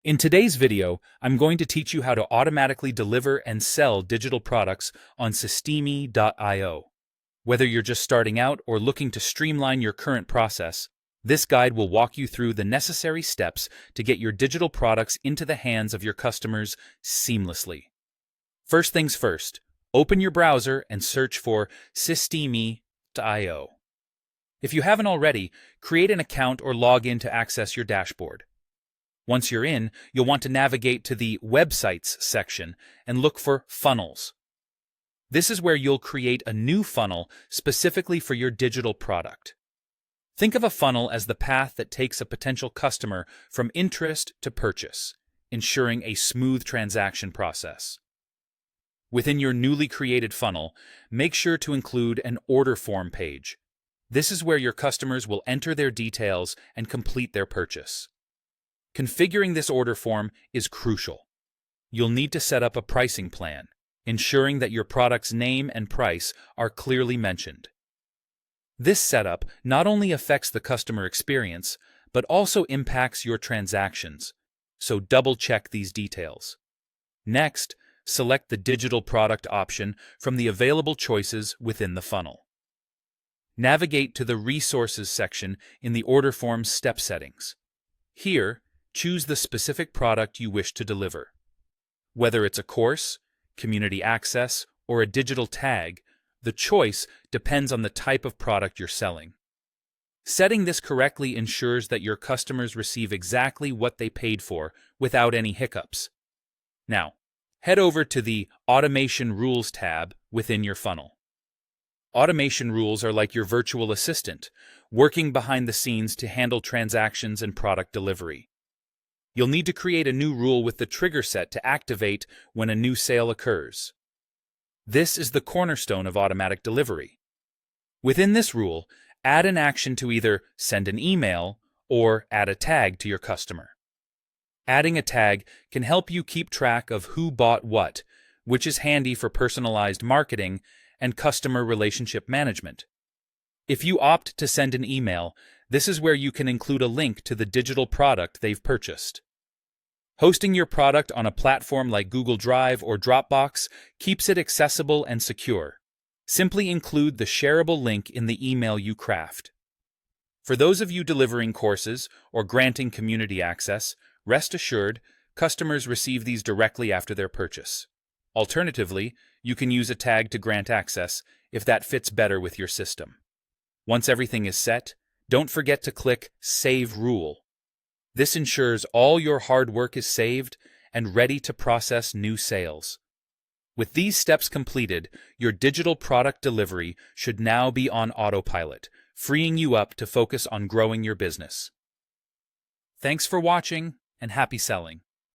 In today's video, I'm going to teach you how to automatically deliver and sell digital products on Systemi.io. Whether you're just starting out or looking to streamline your current process, this guide will walk you through the necessary steps to get your digital products into the hands of your customers seamlessly. First things first, open your browser and search for Systemi.io. If you haven't already, create an account or log in to access your dashboard. Once you're in, you'll want to navigate to the Websites section and look for Funnels. This is where you'll create a new funnel specifically for your digital product. Think of a funnel as the path that takes a potential customer from interest to purchase, ensuring a smooth transaction process. Within your newly created funnel, make sure to include an order form page. This is where your customers will enter their details and complete their purchase. Configuring this order form is crucial. You'll need to set up a pricing plan, ensuring that your product's name and price are clearly mentioned. This setup not only affects the customer experience, but also impacts your transactions, so double-check these details. Next, select the digital product option from the available choices within the funnel. Navigate to the Resources section in the order form's step settings. Here, choose the specific product you wish to deliver. Whether it's a course, community access, or a digital tag, the choice depends on the type of product you're selling. Setting this correctly ensures that your customers receive exactly what they paid for without any hiccups. Now, head over to the Automation Rules tab within your funnel. Automation rules are like your virtual assistant, working behind the scenes to handle transactions and product delivery. You'll need to create a new rule with the trigger set to activate when a new sale occurs. This is the cornerstone of automatic delivery. Within this rule, add an action to either send an email or add a tag to your customer. Adding a tag can help you keep track of who bought what, which is handy for personalized marketing and customer relationship management. If you opt to send an email, this is where you can include a link to the digital product they've purchased. Hosting your product on a platform like Google Drive or Dropbox keeps it accessible and secure. Simply include the shareable link in the email you craft. For those of you delivering courses or granting community access, rest assured, customers receive these directly after their purchase. Alternatively, you can use a tag to grant access if that fits better with your system. Once everything is set, don't forget to click Save Rule. This ensures all your hard work is saved and ready to process new sales. With these steps completed, your digital product delivery should now be on autopilot, freeing you up to focus on growing your business. Thanks for watching and happy selling.